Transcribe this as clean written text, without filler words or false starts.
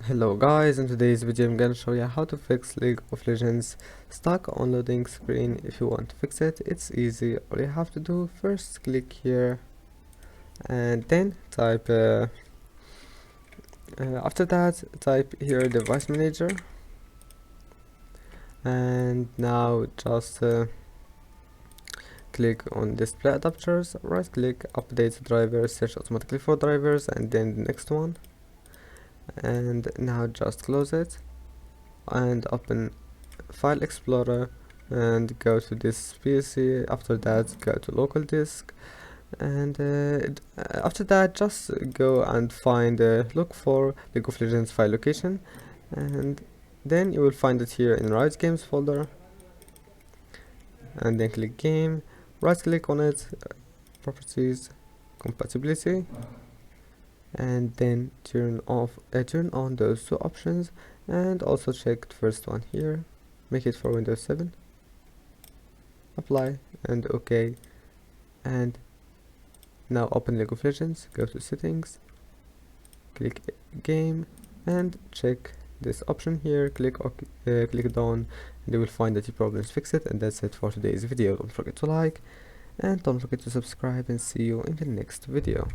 Hello guys, in today's video I'm gonna show you how to fix League of Legends stuck on loading screen. If you want to fix it, it's easy. All you have to do, first click here and then type after that type here device manager, and now just click on display adapters, right click, update drivers, search automatically for drivers, and then the next one, and now just close it and open File Explorer and go to this PC. After that go to local disk, and after that just go and find look for League of Legends file location, and then you will find it here in Riot Games folder, and then click game, right click on it, properties, compatibility, and then turn on those two options, and also check the first one here, make it for Windows 7, apply and OK. And now open League of Legends, go to settings, click game, and check this option here, click OK, click done, and you will find that your problem is fixed. And that's it for today's video. Don't forget to like and don't forget to subscribe, and see you in the next video.